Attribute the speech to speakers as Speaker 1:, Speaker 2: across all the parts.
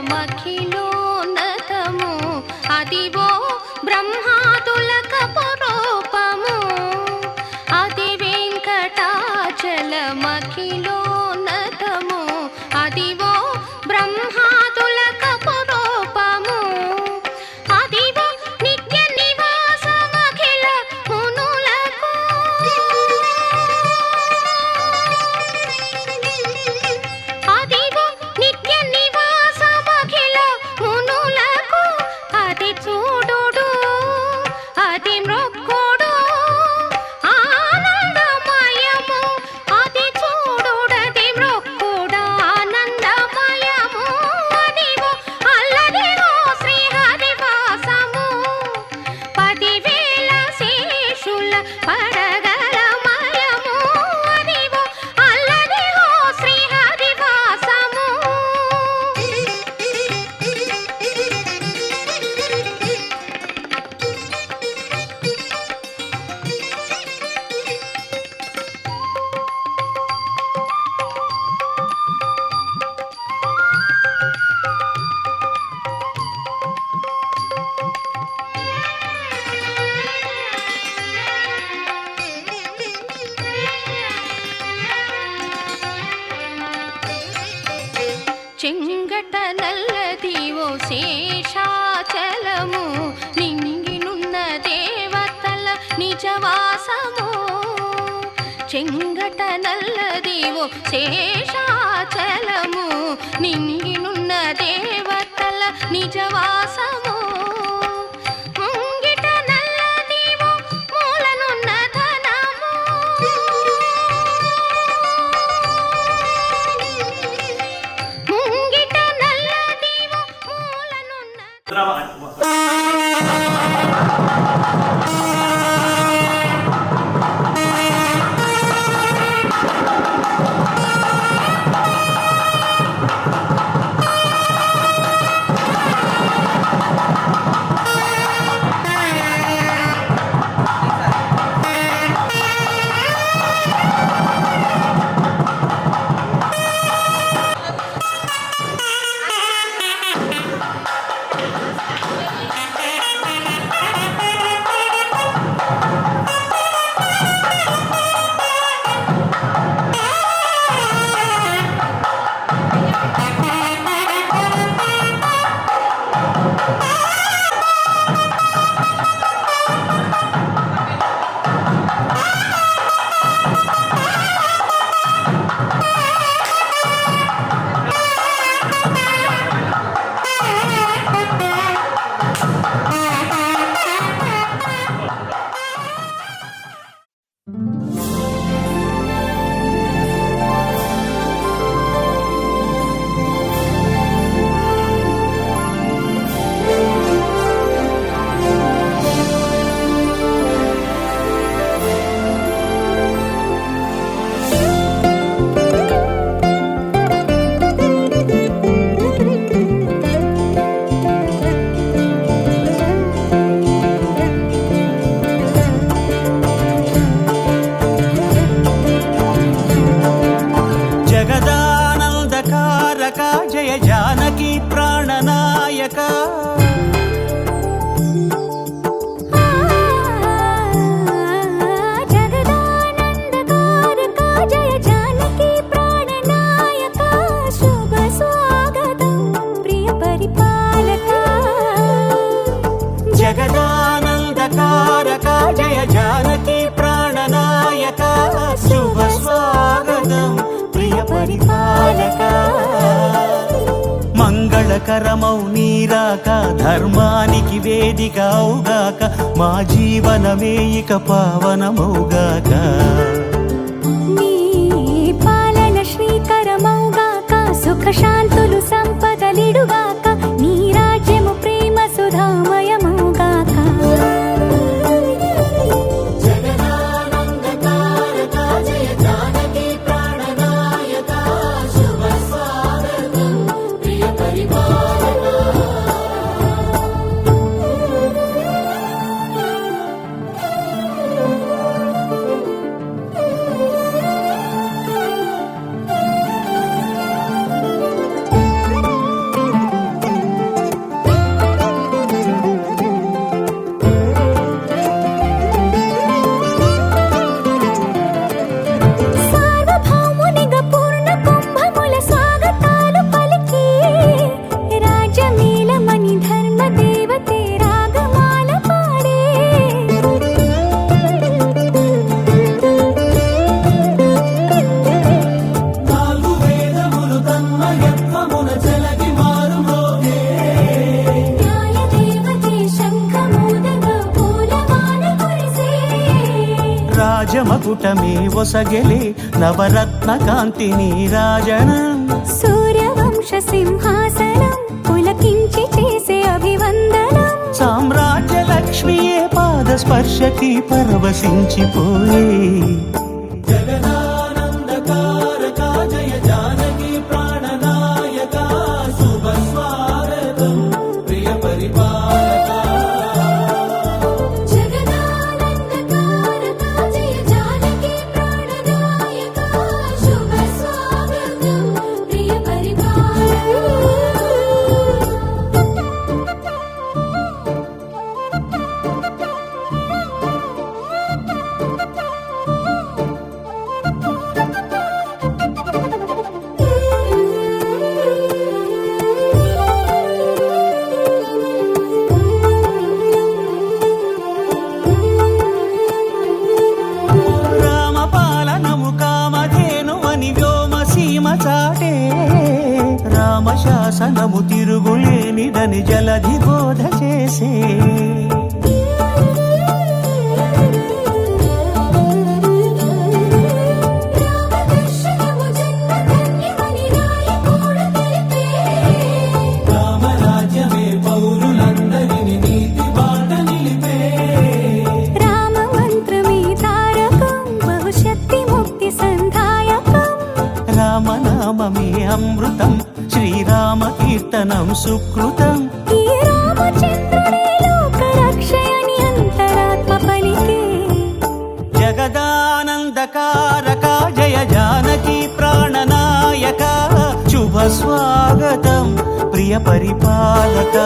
Speaker 1: వెంకటాచలమఖిలోన్నతము అదివో బ్రహ్మాదులకపురూపము అది వెంకటాచలమఖిలోన్నతము అదివో బ్రహ్మాదులకపురూపము అదివో నిత్య నివాసమఖిల మునులకు అదివో నిత్య నివాసమఖిల మునులకు అది చూడుడు అది మ్రొక్కుడు ఆనందమయము అది చూడుడది మ్రొక్కుడు ఆనందమయము అదివో అల్లదిగో శ్రీహరివాసము 10,000 శేషుల పడగలమయము అదివో అల్లదిగో శ్రీహరివాసము చెంగట నల్లదివో శేషాచలము నింగినున్న దేవతల నిజవాసము చెంగట నల్లదివో శేషాచలము నింగినున్న దేవతల నిజవాసము ముంగిట నల్లదివో మూలనున్న ధనము ముంగిట నల్లదివో మూలనున్న
Speaker 2: జగదానందకారక జయ జానకి ప్రాణనాయక
Speaker 1: జగదానందకారక జయ జానకి ప్రాణనాయక శుభ స్వాగతం ప్రియ పరిపాలక
Speaker 2: జగదానందకారక జయ జానకి ప్రాణనాయక శుభ స్వాగతం ప్రియ పరిపాలక మంగళకరమౌ నీరాక ధర్మానికి వేదిక అవుగాక మా జీవనమే ఇక పావనమౌగాక
Speaker 1: నీ పాలన శ్రీకరమౌగాక సుఖ శాంతులు సంపదలిడుగాక నీ రాజ్యము ప్రేమ సుధామయమౌగాక
Speaker 2: రాజమకుటమే ఒసగెలే నవరత్న కాంతి నీరాజనం
Speaker 1: సూర్యవంశ సింహాసనం పులకించి చేసే అభివందనం
Speaker 2: సామ్రాజ్య లక్ష్మియే పాద స్పర్శకి పరవశించిపోయే జగదానందకారక జయ జానకి ప్రాణనాయక శుభ స్వాగతం ప్రియ పరిపాలక
Speaker 1: జగదానందకారక జయ జానకి ప్రాణనాయక శుభ స్వాగతం ప్రియ
Speaker 2: రామపాలనము కామధేనువని వ్యోమ సీమ చాటే రామశాసనము తిరుగులేనిదని జలధి బోధ చేసే
Speaker 1: రామదర్శనము జన్మధన్యమని రాయకూడ తెలిపే
Speaker 2: రామరాజ్యమే పౌరులందరిని నీతి బాట నిలిపే
Speaker 1: రామమంత్రమే తారకం బహుశక్తి ముక్తి సంధాయకం
Speaker 2: రామనామమే అమృతం శ్రీరామ కీర్తనం సుకృతం
Speaker 1: ఈ రామచంద్రుడే లోకరక్షయని అంతరాత్మ పలికే
Speaker 2: జగదానందకారక జయ జానకి ప్రాణనాయక శుభ స్వాగతం ప్రియ పరిపాలక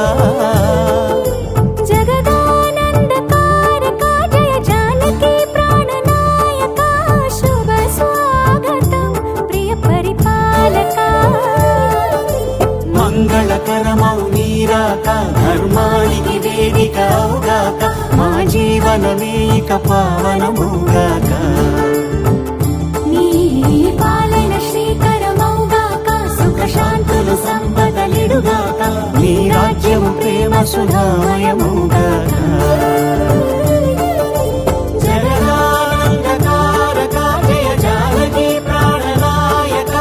Speaker 1: జగదానందకారక జయ జానకి ప్రాణనాయక శుభ స్వాగతం ప్రియ పరిపాలక
Speaker 2: మంగళకరమౌ నీరాక ధర్మానికి వేదిక అవుగాక మా జీవనమే ఇక పావనముగాక
Speaker 1: నీ పాలన శ్రీకరమౌగాక సుఖ శాంతులు సంపదలిడుగాక
Speaker 2: నీ రాజ్యము ప్రేమ సుధామయముగాక జగదానందకారక జయ జానకి ప్రాణనాయక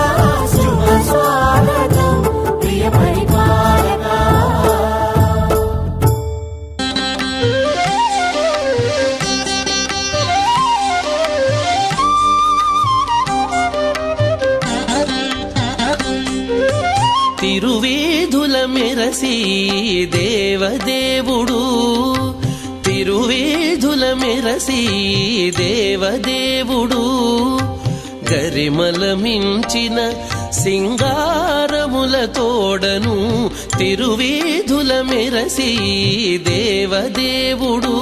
Speaker 2: శుభ స్వాగతం ప్రియ పరిపాలక
Speaker 3: తిరువేధుల మెరసి దేవదేవుడు తిరువేధుల మెరసి దేవదేవుడు గరిమల మించిన సింగారముల తోడను తిరువేధుల మెరసి దేవదేవుడు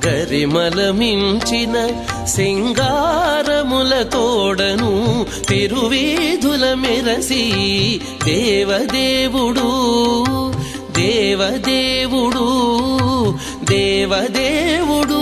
Speaker 3: గరిమల మించిన సింగారముల తోడను తిరువేధుల మెరసి దేవదేవుడు దేవదేవుడు దేవదేవుడు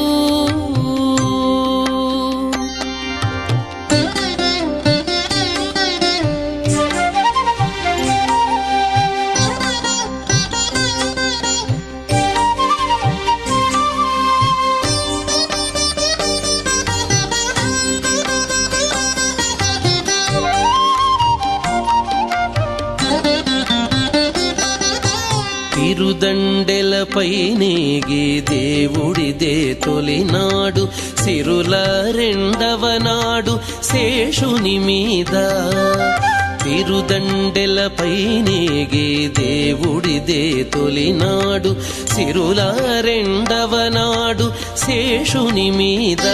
Speaker 3: తిరుదండెలపై నేగి దేవుడిదే తొలినాడు సిరుల రెండవ నాడు శేషుని మీద తిరుదండెలపై నేగి దేవుడిదే తొలినాడు సిరుల రెండవ నాడు శేషుని మీద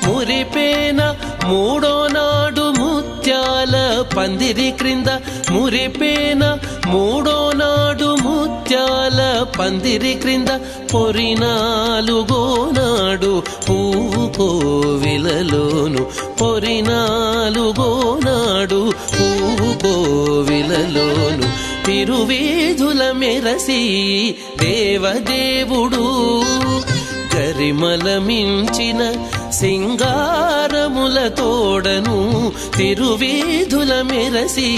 Speaker 3: మురిపేన మూడో నాడు ముత్యాల పందిరి క్రింద మురిపేన మూడో నాడు ముత్యాల పందిరి క్రింద పొరినాలుగో నాడు పువ్వు కోవిలలోను పొరినాలుగో నాడు పువ్వు కోవిలలోను తిరువేధుల మెరసి దేవదేవుడు గరిమల మించిన సింగారముల తోడను తిరువేధుల మెరసి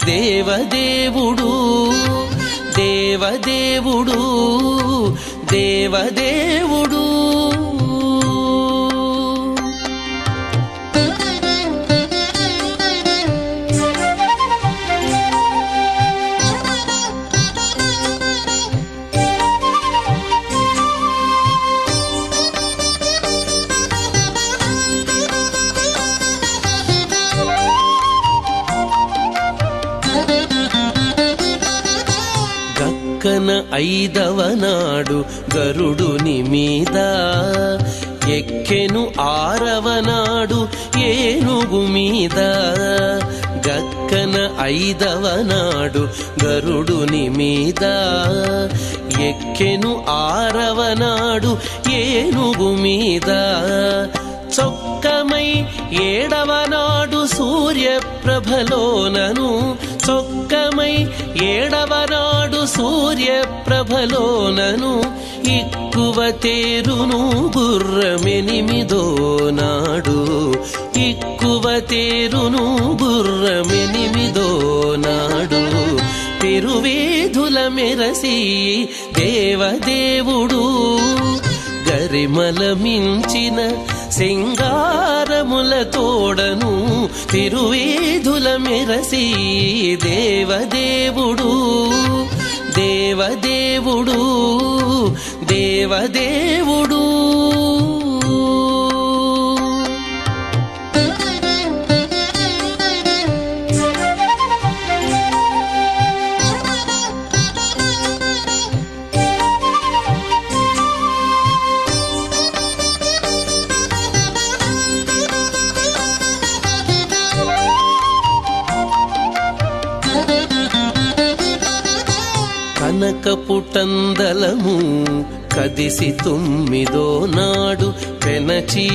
Speaker 3: దేవదేవుడు దేవదేవుడు దేవదేవుడు గక్కన 5వ నాడు గరుడుని మీద ఎక్కెను 6వ నాడు ఏనుగు మీద. గక్కన 5వ నాడు గరుడుని మీద ఎక్కెను 6వ నాడు ఏనుగు మీద. చొక్కమై 7వ నాడు సూర్యప్రభలోనను చొక్కమై 7వ నాడు సూర్యప్రభలోనను ఇక్కువ తేరును గుర్రమెనిమిదో నాడు ఇక్కువ తేరును గుర్రమెనిమిదో నాడు తిరువేధుల మెరసి దేవదేవుడు గరిమల మించిన సింగారముల తోడను తిరువేధుల మెరసి దేవదేవుడు దేవదేవుడు దేవదేవుడు. కనకపుటందలము కదిసి 9దో నాడు పెనచి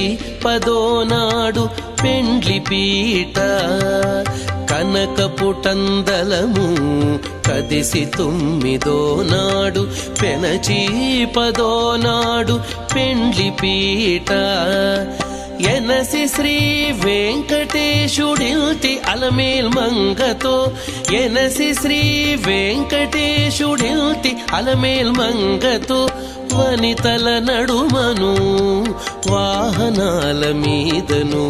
Speaker 3: 10దో నాడు పెండ్లి పీట. కనకపుటందలము కదిసి 9దో నాడు పెనచి 10దో నాడు పెండ్లి పీట. ఎనసి శ్రీ వెంకటేశుడిల్తి అలమేల్ మంగతో ఎనసి శ్రీ వెంకటేశుడిల్తి అలమేల్ మంగతో వనితల నడుమను వాహనాల మీదను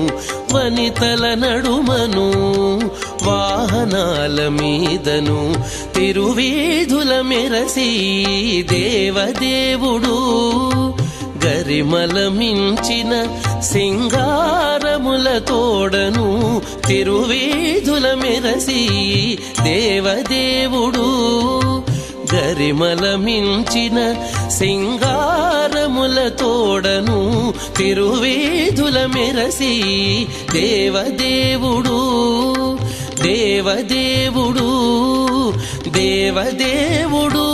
Speaker 3: వనితల నడుమను వాహనాల మీదను తిరువేధుల మెరసి దేవదేవుడు గరిమల మించిన సింగారముల తోడను తిరువేధుల మెరసి దేవదేవుడు గరిమల మించిన సింగారముల తోడను తిరువేధుల మెరసి దేవదేవుడు దేవదేవుడు దేవదేవుడు.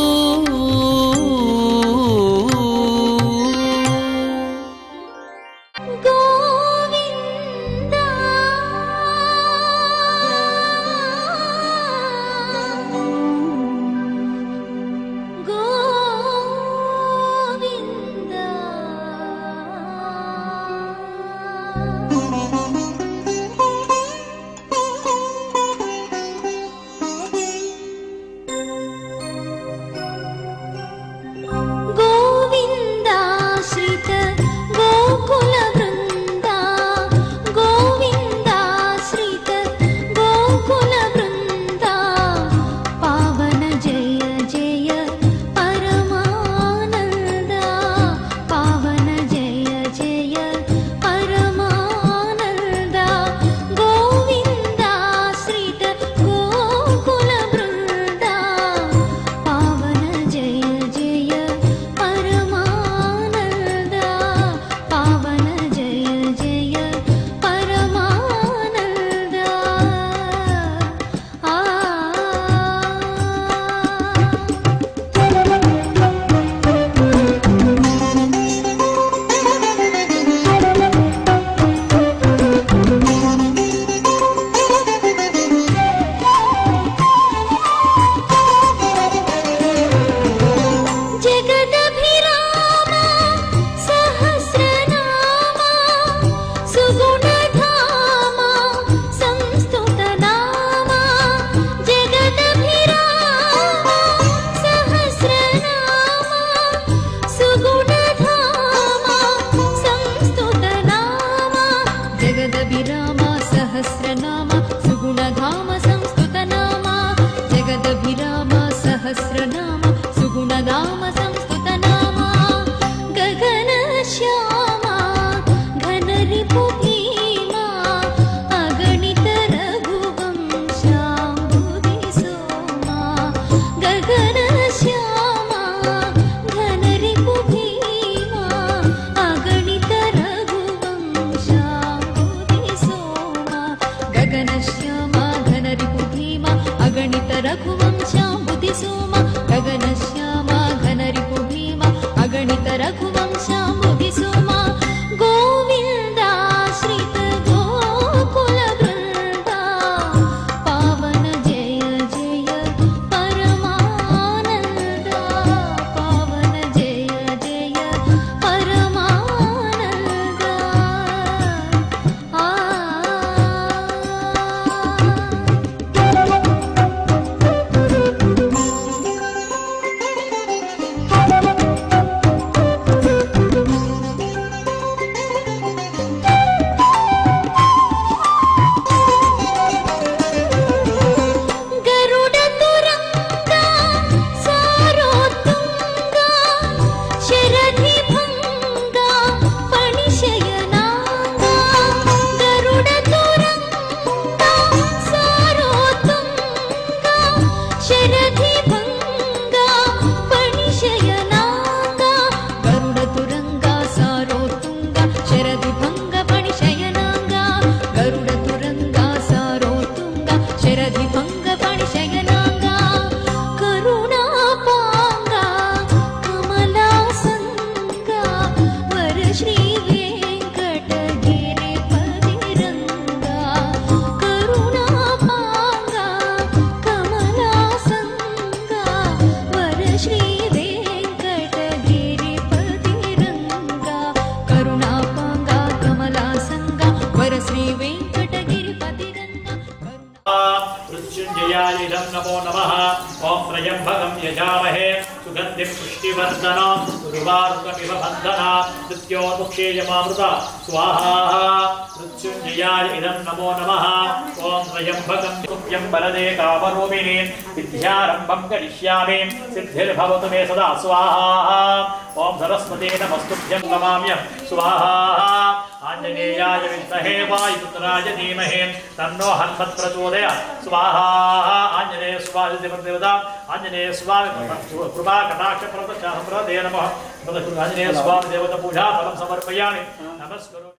Speaker 4: नमो नमः ओम त्र्यंबकं यजामहे सुगन्धिं पुष्टिवर्धनं उर्वारुकमिव बन्धना मृत्योर्मुक्षेयमामृत स्वाहा मृत्युञ्जयाय इदं नमो नमः ओम त्र्यंबकं तुभ्यं वरदे कामरूपिणे विद्यारम्भं करिष्यामि सिद्धिर्भवतु मे सदा स्वाहा ओम सरस्वती नमस्तुभ्यं नमाम्यहं स्वाहा आंजनेयाय विद्महे वायुपुत्राय धीमहि तन्नो हनुमत् प्रचोदयात् स्वाहा आंजनेय स्वामी देवता आंजनेय स्वामी कृपा कटाक्ष प्रदे नमः आंजनेय स्वामी देवता पूजा फलं समर्पयामि नमस्करोमि।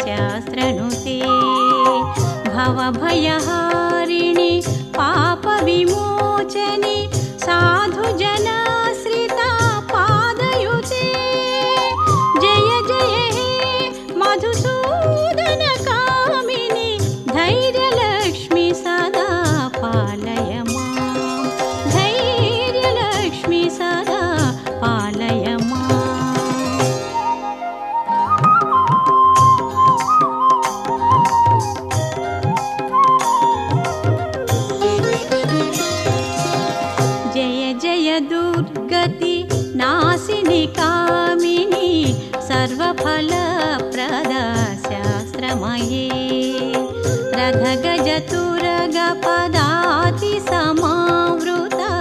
Speaker 1: शास्त्रनुते भवभयहारिणि पापविमोचनि साधुजनाश्रिता पादयुते जय जय हे मधुसूदनकामिनि धैर्यलक्ष्मि सदा पालय मां धैर्यलक्ष्मि सदा पालय मां। दुर्गति नासिनि कामिनि सर्वफलप्रदा शास्त्रमये रथगजतुरगपदाति समावृता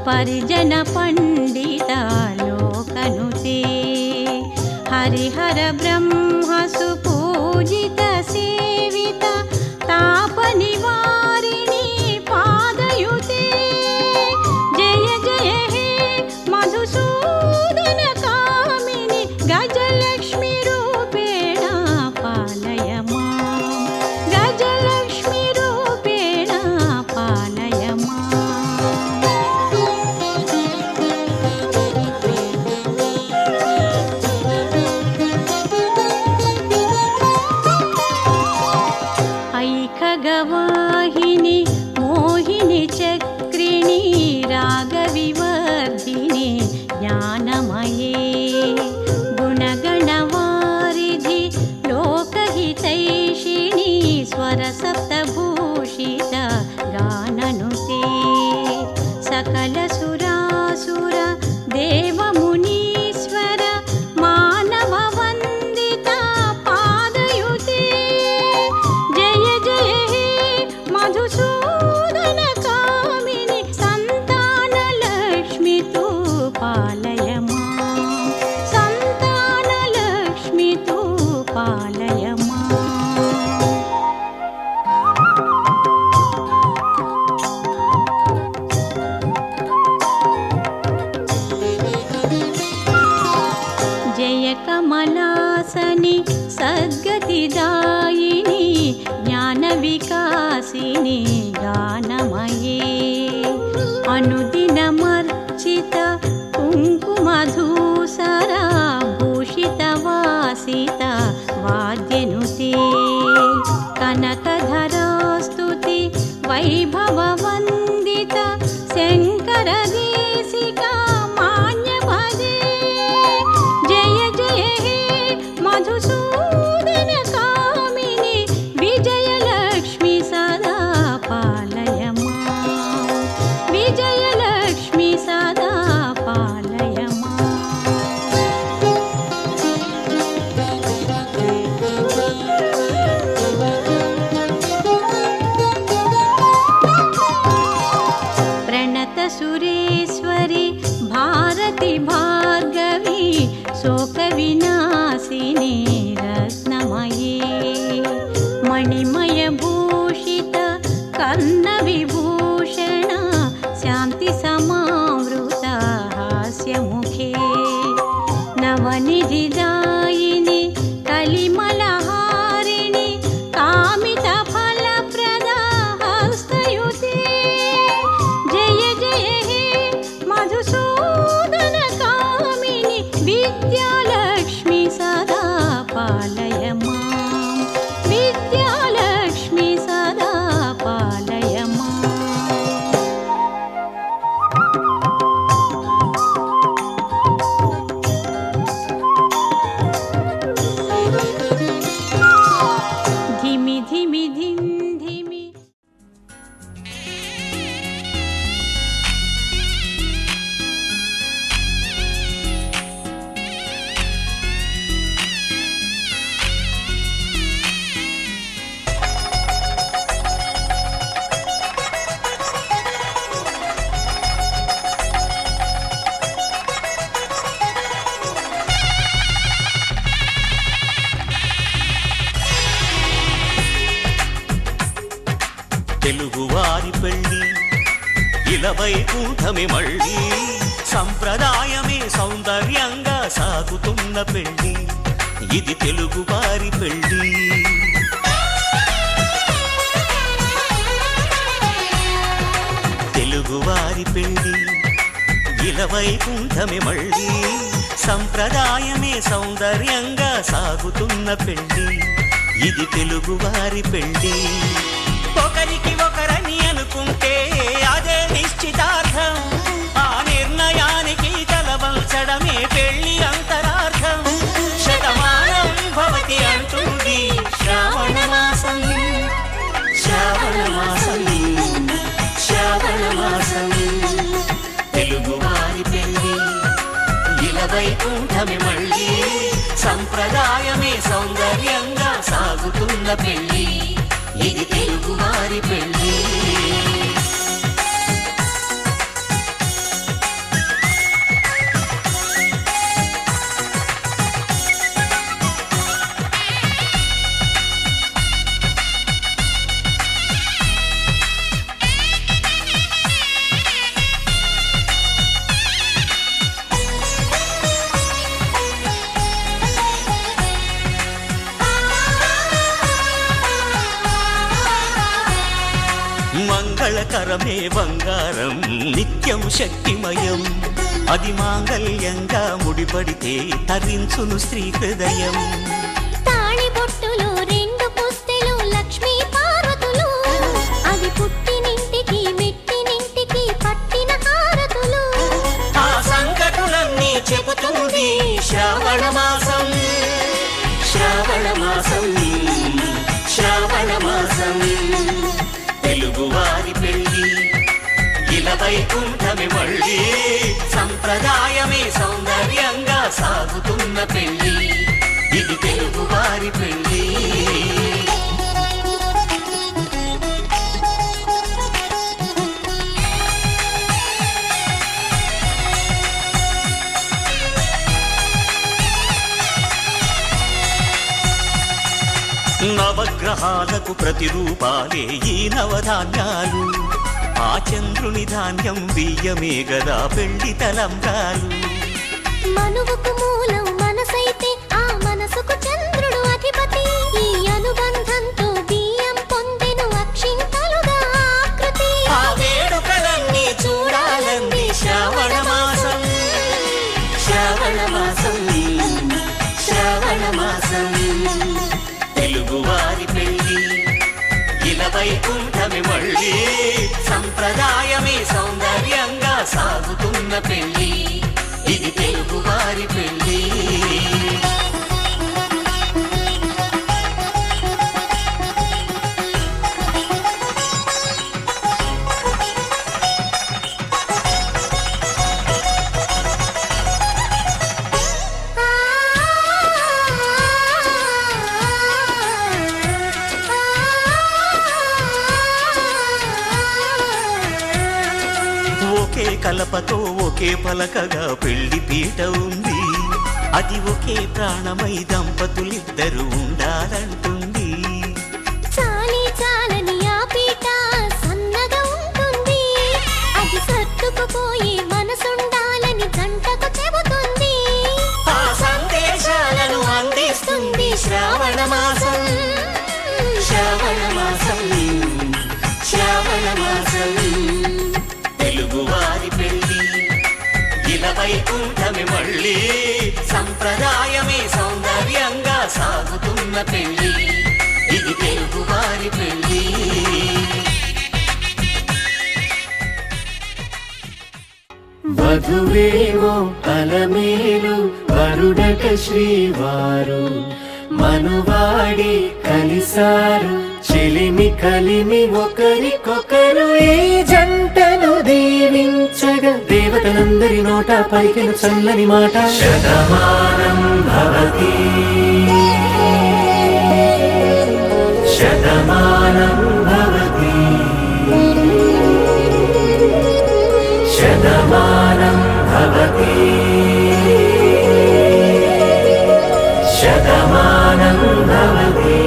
Speaker 1: परिजन पंडिता लोकनुते हरिहर ब्रह्म सुपूजित सेवित तापनिवारिणि पादयुते जय जय हे मधुसूदनकामिनि गजलक्ष्मी रूपेण पालय मां गजलक्ष्मी रूपेण पालय मां। సకల సురాసుర దేవమునీశ్వర మానవ వందిత పాదయుతే జయ జయ హే మధుసూదన కామిని సంతాన లక్ష్మితో పాలయ మాం సంతాన లక్ష్మితో పాలయ మాం జయ కమలాసని సద్గతిదాయిని జ్ఞాన వికాసిని గానమయే అనుదినమర్చిత కుంకుమధూసర భూషిత వాసిత వాద్యనుతే కనకధరాస్తుతి వైభవ వందిత శంకర దేశికా మాన్యపదే జయ జయ హే మధుసూదన కామిని విజయలక్ష్మి సదా పాలయ మాం విజయలక్ష్మి సదా పాలయ మాం ప్రణత సురేశ్వరి భారతి భార్గవి శోక వినాశిని రత్నమయే మణిమయ భూషిత కర్ణ విభూషణ శాంతి సమావృత హాస్యముఖే నవనిధిదాయిని కలిమలహారిణి కామిత ఫలప్రద హస్తయుతే జయ జయ హే మధుసూదన కామిని విద్యాలక్ష్మి సదా పాలయ మాం విద్యాలక్ష్మి సదా పాలయ మాం ధిమి ధిమి ధిం ధిమి
Speaker 2: తెలుగువారి పెళ్ళి ఇలవైకుంఠమే మళ్ళీ సంప్రదాయమే సౌందర్యంగా సాగుతున్న పెళ్ళి ఇది తెలుగువారి పెళ్ళి తెలుగువారి పెళ్ళి ఇలవైకుంఠమే మళ్ళీ సంప్రదాయమే సౌందర్యంగా సాగుతున్న పెళ్ళి ఇది తెలుగువారి పెళ్ళి ఒకరికి ఒకరని అనుకుంటే అదే నిశ్చితార్థం ఆ నిర్ణయానికి తలవంచడమే పెళ్లి అంతరార్థం శతమానం భవతి అంటుంది శ్రావణ మాసం శ్రావణ మాసం శ్రావణ మాసం తెలుగువారి పెళ్లి ఇలవైకుంఠమే మళ్ళీ సంప్రదాయమే సౌందర్యంగా సాగుతున్న పెళ్లి ఇది తెలుగువారి పెళ్ళి మంగళకరమే బంగారం నిత్యం శక్తిమయం అది మాంగళ్యంగా ముడిపడితే తరించును స్త్రీ హృదయం
Speaker 5: తాళి బొట్టులు రెండు పుస్తెలు లక్ష్మీ పార్వతులు అది పుట్టినింటికి మెట్టినింటికి పట్టిన హారతులు
Speaker 2: ఆ సంకటులన్నీ చెబుతుంది శ్రావణ మాసం శ్రావణ మాసం శ్రావణ మాసం తెలుగువారి పెళ్ళి వైకుంఠమే మళ్ళీ సంప్రదాయమే సౌందర్యంగా సాగుతున్న పెళ్లి ఇది తెలుగువారి పెళ్లి నవగ్రహాలకు ప్రతిరూపాలే ఈ నవధాన్యాలు ఆ చంద్రుని ధాన్యం బియ్యమే గదా పెళ్లి తలంబ్రాలు
Speaker 5: మనువుకు మూలం మనసైతే ఆ మనసుకు చంద్రుడు అధిపతి ఈ అనుబంధంతో బియ్యం పొందెను అక్షింతలుగా ఆకృతి
Speaker 2: ఆ వేడుకలన్నీ చూడాలంది శ్రావణ మాసం శ్రావణ మాసం శ్రావణ మాసం తెలుగువారి పెళ్లి ఇలా వైకుంఠమే మళ్ళీ సంప్రదాయమే సౌందర్యంగా సాగుతున్న పెళ్లి ఇది తెలుగువారి పెళ్లి ఒకే కలపతో ఒకే పలకగా పెళ్లి పీట ఉంది అది ఒకే ప్రాణమై దంపతులిద్దరూ ఉండాలంటుంది
Speaker 5: చాలి చాలని ఆ పీట సన్నగా ఉంటుంది అది సర్దుకుపోయి మనసుండాలని జంటకు చెబుతుంది
Speaker 2: ఆ సందేశాలను అందిస్తుంది శ్రావణ మాసం శ్రావణ మాసం శ్రావణ మాసం తెలుగువారి పెళ్లి ఇలా వైకుంఠమే మళ్ళీ సంప్రదాయమే సౌందర్యంగా సాగుతున్న పెళ్లి ఇది తెలుగువారి పెళ్లి
Speaker 6: వధువేమో అలమేలు వరుడట శ్రీవారు మనువాడి కలిసారు చెలిమి కలిమి ఒకరికొకరు ఈ జంటను దీవించగా దేవతలందరి నోట పలికిన చల్లని మాట శతమానం భవతి శతమానం భవతి శతమానం భవతి శతమానం భవతి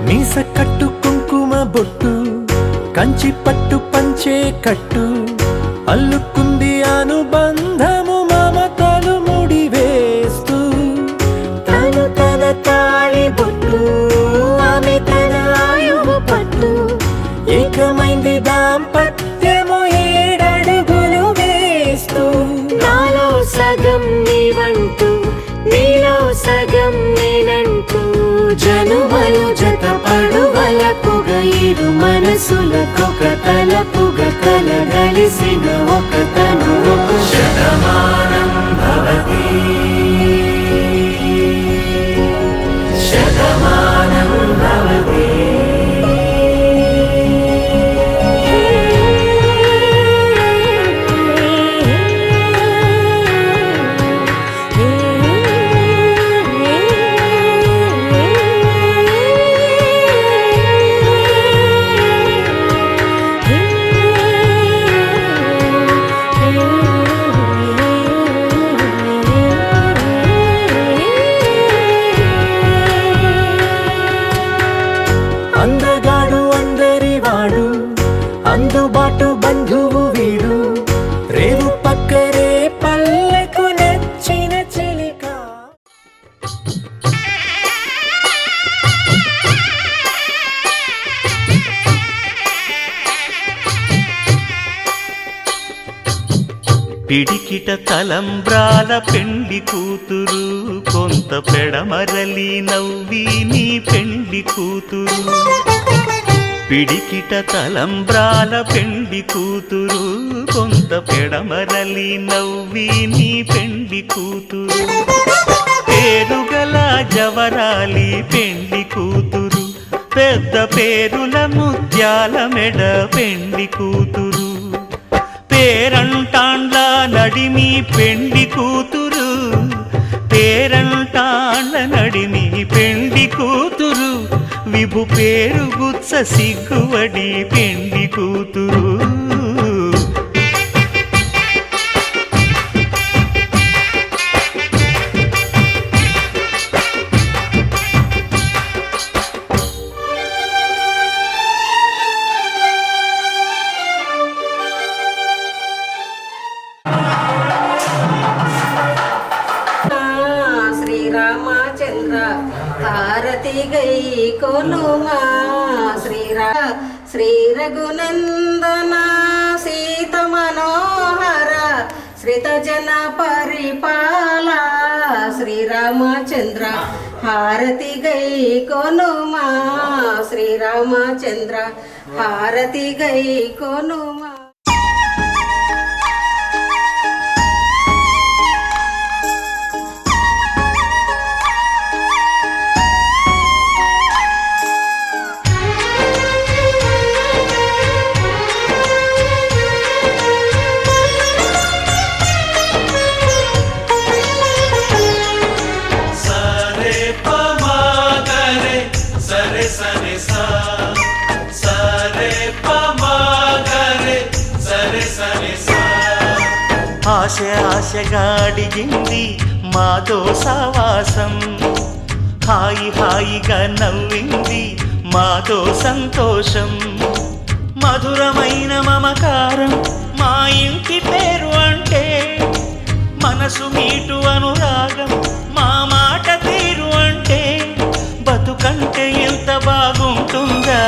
Speaker 6: మీస కట్టు కుంకుమ బొట్టు కంచి పట్టు పంచే కట్టు అల్లుకుంది అనుబంధము మమతలు ముడివేస్తూ తను తన తాళి బొట్టు ఆమె తన ఆయువు పట్టు ఏకమైంది దాంపత్యము 7 అడుగులు వేస్తూ నాలో సగం నీవంటూ నీలో సగం నేనంటూ జనుమలు జతపడు వలపుగ ఇరు మనసులకొక తలపుగ కలగలిసిన ఒక తను శతమానం భవతి శతమానం భవతి అందగాడు అందరి వాడు అందుబాటు బంధువు వీడు రేవు పక్కరే పల్లెకు నచ్చిన చిలిక
Speaker 2: పిడికిట తలంబ్రాల పెండి కూతురు కొంత పెడమరలి నవ్వి నీ పెండి కూతురు పిడికిట తలంబ్రాల పెండి కూతురు కొంత పెడమరలి నవ్వి నీ పెండి కూతురు పేరుగల జవరాలి పెండ్లి కూతురు, పెద్ద పేరుల ముత్యాల మెడ పెండ్లి కూతురు, పేరంటాండ్ల నడిమి పెండ్లి కూతురు, పేరంటాండ్ల నడిమి పెండ్లి కూతురు, విభు పేరు గుత్స సిగ్గువడి పెండ్లి కూతురు.
Speaker 7: శ్రీరామచంద్ర హారతి గై కొలుమా శ్రీ రఘునందన సీత మనోహర శ్రిత జన పరిపాల శ్రీరామచంద్ర హారతి గై కొలుమా శ్రీరామచంద్ర హారతి గై కొలుమా.
Speaker 2: ఆశ ఆశగాడిగింది మాతో సావాసం, హాయి హాయిగా నవ్వింది మాతో సంతోషం, మధురమైన మమకారం మా ఇంటి పేరు అంటే, మనసు మీటు అనురాగం మా మాట తీరు అంటే, బతుకంటే ఎంత బాగుంటుందా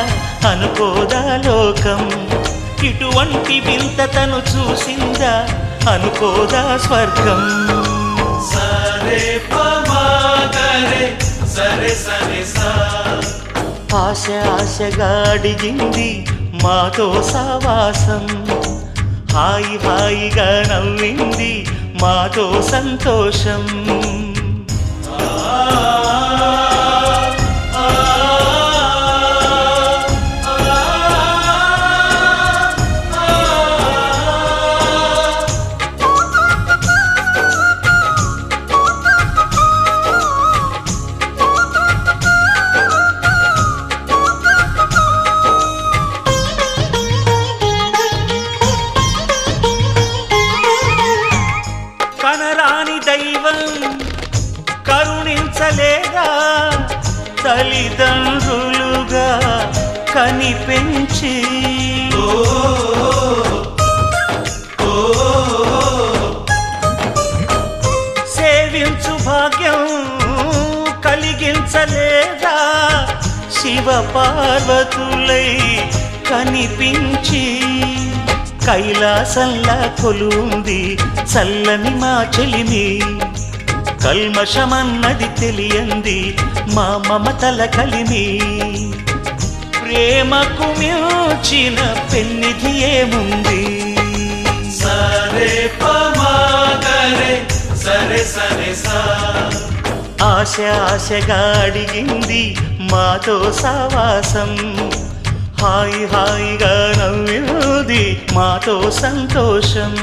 Speaker 2: అనుకోదా లోకం, ఇటువంటి వింత తను చూసిందా అనుకోదా స్వర్గం.
Speaker 3: సరే పమాగరే సరే సరే సా.
Speaker 2: ఆశ ఆశగాడిగింది మాతో సావాసం, హాయి హాయిగా నవ్వింది మాతో సంతోషం. కనరాని దైవం కరుణించలేదా, తల్లిదండ్రులుగా కనిపెంచి సేవించు భాగ్యం కలిగించలేదా, శివ పార్వతులై కనిపించి కైలాసంలా కొలుంది చల్లని మా చెలిమి, కల్మషమన్నది తెలియంది మా మమతల కలిమి, ప్రేమకు మించిన పెన్నిధి ఏముంది.
Speaker 3: సరే పమాగరే సరే సరే సా.
Speaker 2: ఆశ ఆశగా అడిగింది మాతో సావాసం, హాయి హాయిగా నవ్వింది మాతో సంతోషం.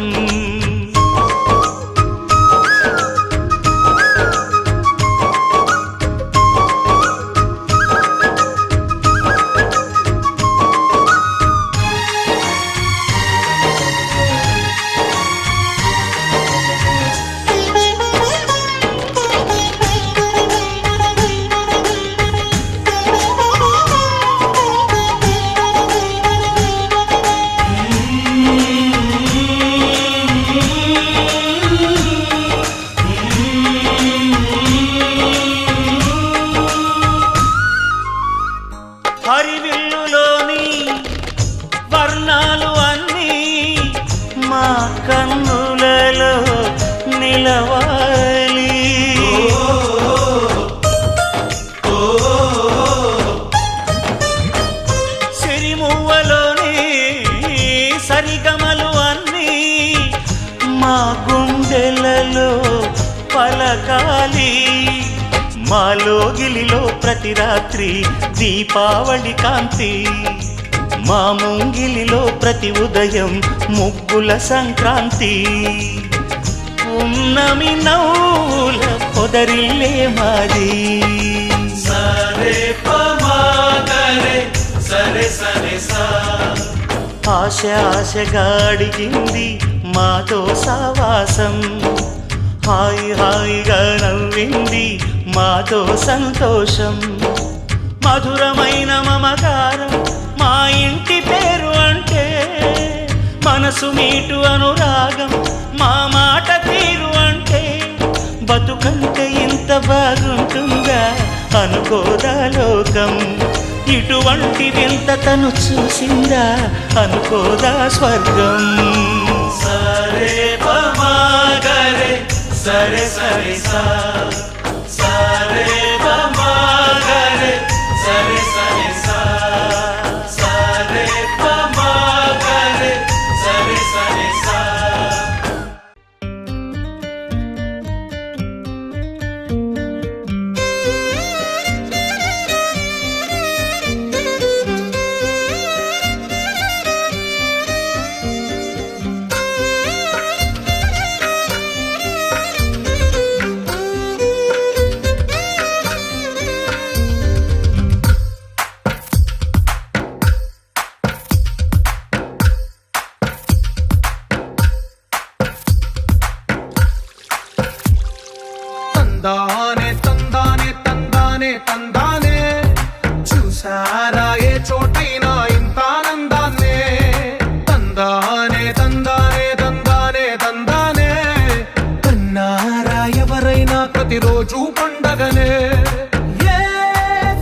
Speaker 2: లోగిలిలో ప్రతి రాత్రి దీపావళి కాంతి, మా ముంగిలిలో ప్రతి ఉదయం ముగ్గుల సంక్రాంతి. ఉన్నమి నవ్వుల పొదరిల్లే మాది.
Speaker 3: సరే పమాగరే సరే సరే సా.
Speaker 2: ఆశ ఆశగా అడిగింది మాతో సావాసం, హాయి హాయిగా నవ్వింది మాతో సంతోషం. మధురమైన మమకారం మా ఇంటి పేరు అంటే, మనసు మీటు అనురాగం మా మాట తీరు అంటే, బతుకంటే ఇంత బాగుంటుందా అనుకోదా లోకం, ఇటువంటి వింత తను చూసిందా అనుకోదా స్వర్గం.
Speaker 3: సరే పమాగరే సరే సరే సా. సరే పమాగరే సరే సరే సా. సరే పమాగరే సరే సరే సా.
Speaker 8: తందానే తందానే తందానే తందానే, చూసారా ఏ చోటైనా ఇంత ఆనందాన్నే. తందానే తందానే తందానే తందానే, కన్నారా ఎవరైనా ప్రతిరోజు పండగనే. ఏ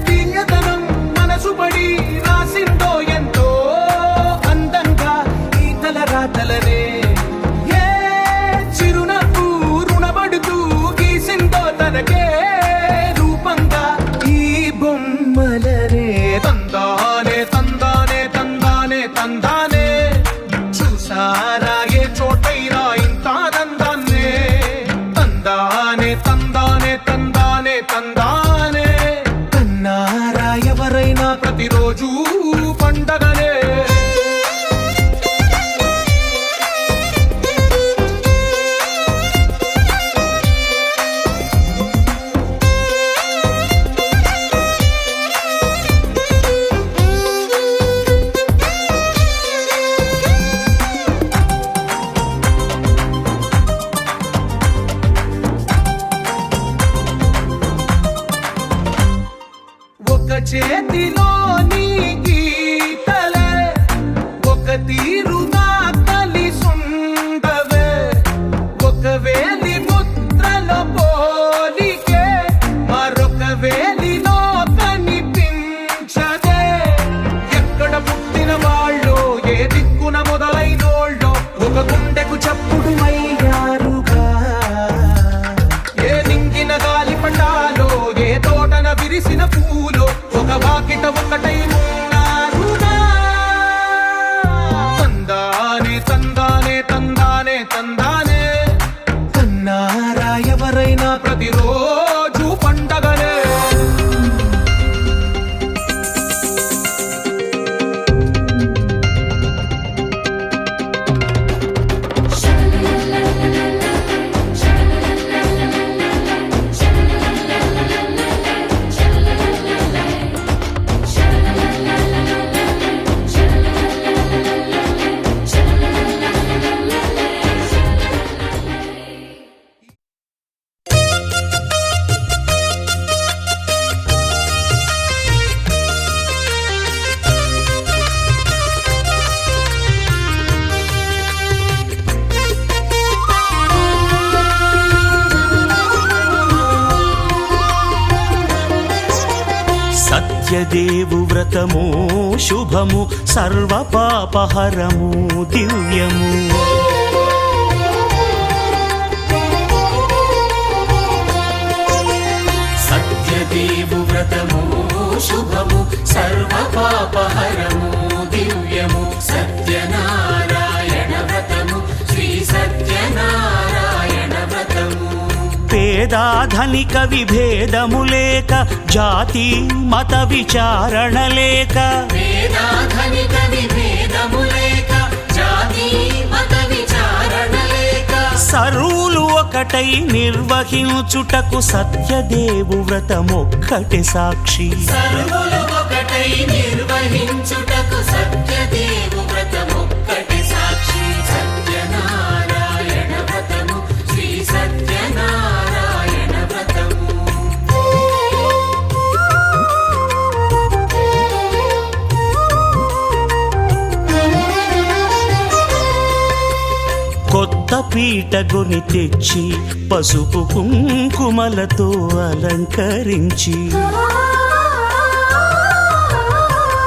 Speaker 8: తీయదనం మనసు పడి రాసిందో ఎంతో అందంగా ఈ తల రాతలనే. ఏ చిరునవ్వు రుణపడుతూ గీసిందో తనకే రూపంగా ఈ బొమ్మలనే. తందానే తందానే తందానే తందానే, చూసారా ఏ చోటైనా ఇంత ఆనందాన్నే. తందానే తందానే తందానే తందానే, కన్నారా ఎవరైనా ప్రతిరోజు పండగనే. ఒక చేతిలో నీ గీతలే, ఒక తీరుగా కలిసుండవే. ఒక వేలి ముద్రలో పోలికే మరొక వేలిలో కనిపించదే. ఎక్కడ పుట్టిన వాళ్ళు ఏ దిక్కున మొదలైనోళ్ళో ఒక గుండెకు చప్పుడు అయ్యారుగా. ఏ నింగిన గాలి పటాలో ఏ తోటన విరిసిన పూలో ఒక వాకిట ఒకటై ఉన్నారుగా. తందానే తందానే తందానే తందానే, కన్నారా ఎవరైనా ప్రతిరోజు పండగనే.
Speaker 2: సత్యదేవు వ్రతము శుభము, సర్వ పాపహరము దివ్యము.
Speaker 3: సత్యదేవు వ్రతము శుభము, సర్వ పాపహరము దివ్యము. సత్యనారాయణ వ్రతము, శ్రీ సత్యనారాయణ వ్రతము.
Speaker 2: పేదాధనిక విభేదము లేక జాతి మత విచారణ లేక
Speaker 3: వేదాధనిక విభేదము లేక జాతి మత విచారణ లేక
Speaker 2: సర్వులు ఒకటై నిర్వహించుటకు సత్యదేవు వ్రతమొక్కటి సాక్షి
Speaker 3: సర్వులు ఒకటై నిర్వహించుటకు సత్యదేవు వ్రతమొక్కటి సాక్షి సత్యనారాయణ వ్రతము శ్రీ సత్యనారాయణ వ్రతము
Speaker 2: కొత్త పీట కొని తెచ్చి పసుపు కుంకుమలతో అలంకరించి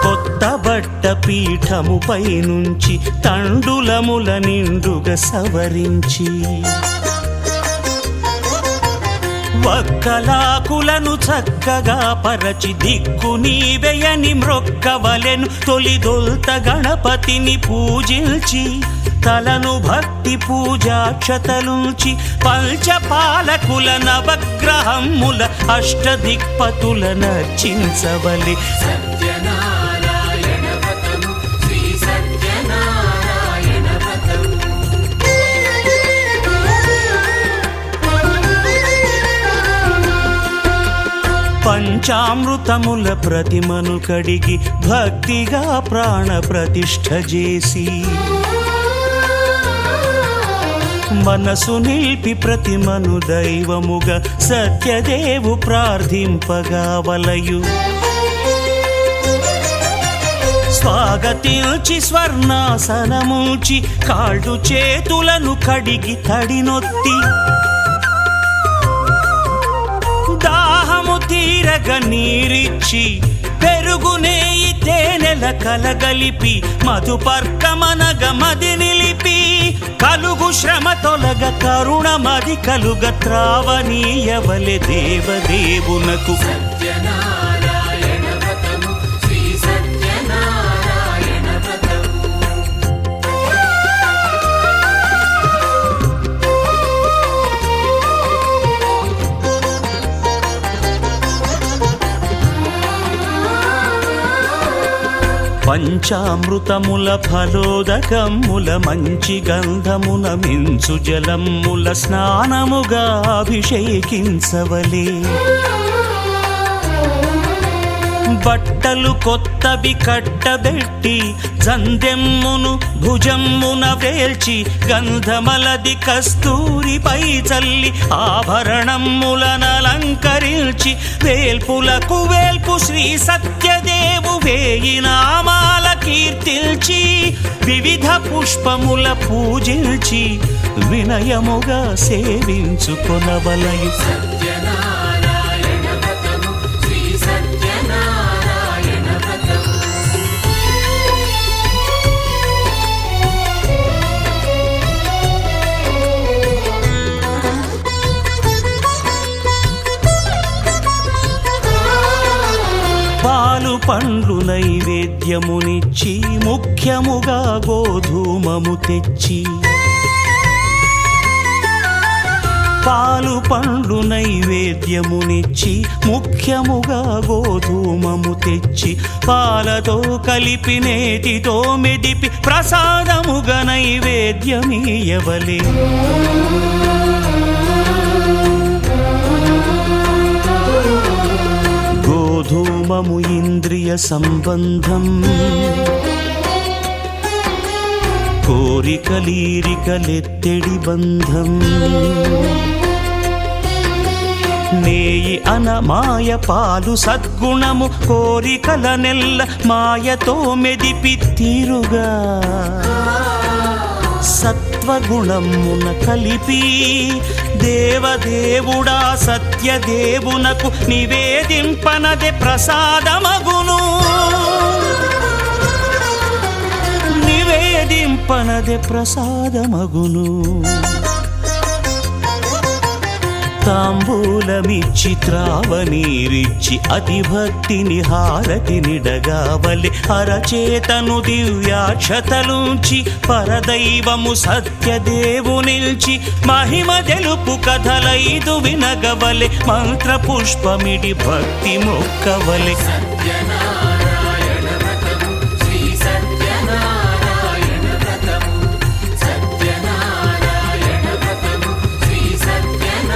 Speaker 2: కొత్త బట్ట పీఠముపై నుంచి తండులముల నిండుగా సవరించి వక్కలాకులను చక్కగా పరచి దిక్కు నీవెయని మ్రొక్కవలెను తొలిదొల్త గణపతిని పూజించి తలను భక్తి పూజాక్షతలుంచి పంచపాలకుల నవగ్రహముల అష్టదిక్పతుల నర్చించవలె
Speaker 3: సత్యనారాయణ వ్రతము శ్రీ సత్యనారాయణ వ్రతము
Speaker 2: పంచామృతముల ప్రతిమను కడిగి భక్తిగా ప్రాణ ప్రతిష్ఠ చేసి మనసు నిలిపి ప్రతిమను దైవముగా సత్యదేవు ప్రార్థింపగా వలయు స్వాగతించి స్వర్ణాసనముంచి కాళ్ళు చేతులను కడిగి తడినొత్తి దాహము తీరగ నీరిచ్చి పెరుగు నేయి తేనెల కలగలిపి మధుపర్కమనగ మది నిలిపి కలుగు శ్రమ తొలగ కరుణ మది కలుగ త్రావనీయవలె దేవదేవునకు
Speaker 3: సత్యనారాయణ వ్రతము శ్రీ సత్యనారాయణ వ్రతము
Speaker 2: పంచామృతముల ఫలోదకముల మంచి గంధమున మించు జలముల స్నానముగా అభిషేకించవలే బట్టలు కొత్తవి కట్టబెట్టి జందెమ్మును భుజమ్మున వేల్చి గంధమలది కస్తూరిపై చల్లి ఆభరణములనలంకరించి వేల్పులకు వేల్పు శ్రీ సత్యదేవు వేయి నామాల కీర్తిల్చి వివిధ పుష్పముల పూజించి వినయముగా సేవించుకొనవలయు
Speaker 3: సత్యనారాయణ వ్రతము శ్రీ సత్యనారాయణ వ్రతము
Speaker 2: పాలు పండ్లు నైవేద్యమునిచ్చి ముఖ్యముగా గోధూమము తెచ్చి పాలు పండ్లు నైవేద్యమునిచ్చి ముఖ్యముగా గోధూమము తెచ్చి పాలతో కలిపి నేతితో మెదిపి ప్రసాదముగా నైవేద్యమీయవలే గోధూమము ఇంద్రియ సంబంధం కోరికలీరికలెత్తెడి బంధం నేయి అనమాయ పాలు సద్గుణము కోరికల నెల్ల మాయతో మెదిపి తీరుగా సత్వగుణమున కలిపి దేవదేవుడా సత్యదేవునకు నివేదింపనదే ప్రసాదమగును నివేదింపనదే ప్రసాదమగును తాంబూలమిచ్చి త్రావనీరిచ్చి అతి భక్తిని హారతినిడగావలె అరచేతను దివ్యాక్షతలుంచి పరదైవము సత్యదేవునిల్చి మహిమ తెలుపు కథలైదు వినగవలె మంత్ర పుష్పమిడి భక్తి మొక్కవలె
Speaker 3: సత్యనారాయణ వ్రతము శ్రీ సత్యనారాయణ వ్రతము సత్యనారాయణ వ్రతము శ్రీ సత్యనారాయణ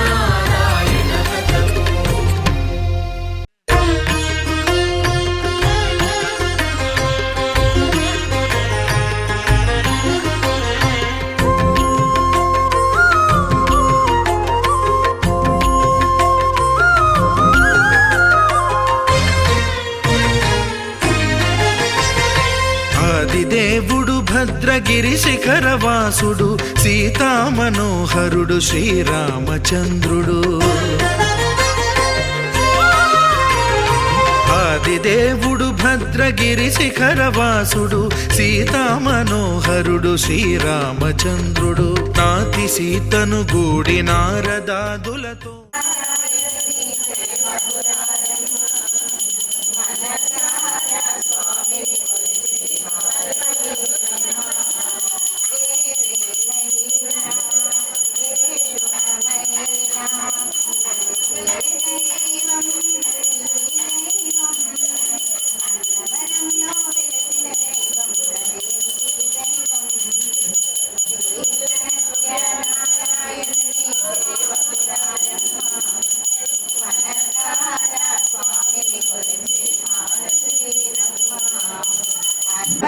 Speaker 3: వ్రతము
Speaker 8: ఆదిదేవుడు భద్రగిరి శిఖరవాసుడు సీతామనోహరుడు శ్రీరామచంద్రుడు ఆదిదేవుడు భద్రగిరి శిఖరవాసుడు సీతామనోహరుడు శ్రీరామచంద్రుడు నాతి సీతను గూడి నారదాదులతో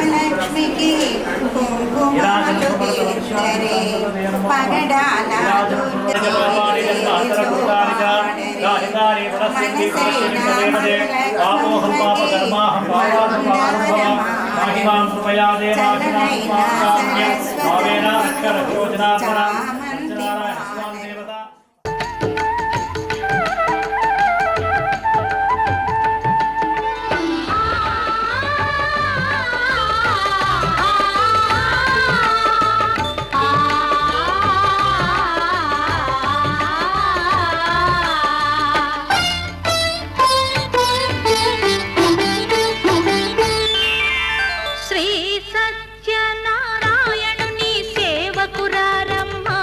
Speaker 7: లక్ష్మికి కుంకుమలు తీర్చరే పగడాల
Speaker 1: శ్రీ సత్యనారాయణుని సేవకురారమ్మా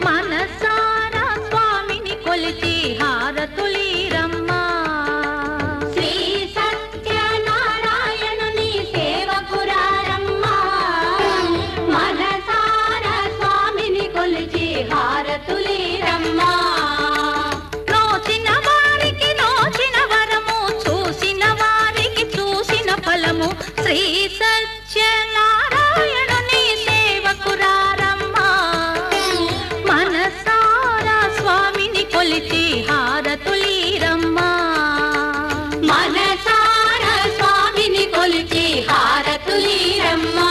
Speaker 1: మనసారా స్వామిని కొలిచి హారతులీరమ్మా శ్రీ సత్యనారాయణుని సేవకురారమ్మా మనసారా స్వామిని కొలిచి హారతులీరమ్మా నోచిన వారికి నోచిన వరము చూసిన వారికి చూసిన ఫలము శ్రీ సత్యనారాయణుని సేవకురారమ్మా మనసారా స్వామిని కొలిచి హారతులీరమ్మా మనసారా స్వామిని కొలిచి హారతులీరమ్మా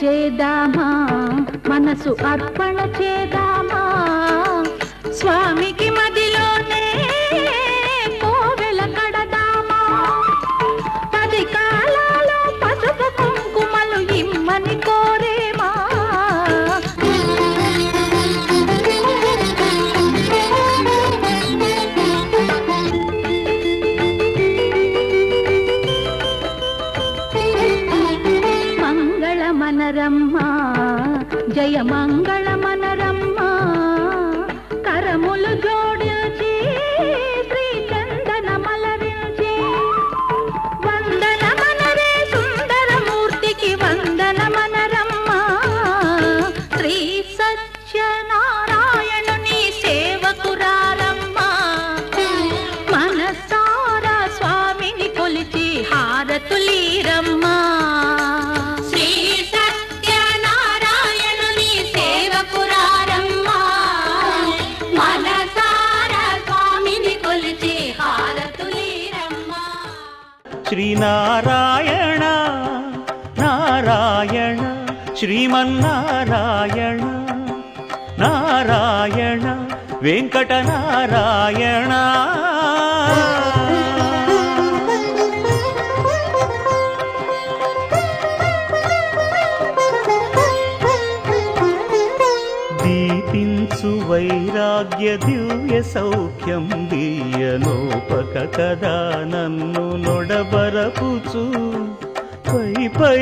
Speaker 1: చేద్దామా, మనసు అర్పణ చేద్దామా, స్వామికి మదిలోనే కోవెల కడదామా, 10 కాలాలో పసుపు కుంకుమలు ఇమ్మని కోరేమా. మనరమ్మ జయ మంగళ మనరమ్మ, కరములు జోడించి శ్రీ చందన మలరించి, వందన మనరే సుందరమూర్తికి వందన మనరమ్మ, శ్రీ సత్యనారాయణుని సేవకురారమ్మ, మనసారా స్వామిని కొలిచి హారతులీరమ్మ.
Speaker 2: శ్రీనారాయణ నారాయణ శ్రీమన్నారాయణ నారాయణ వెంకటనారాయణ. దీపించు వైరాగ్య దివ్య సౌఖ్యం దియనోపక కదా నన్ను నొడబరపుచు పై పై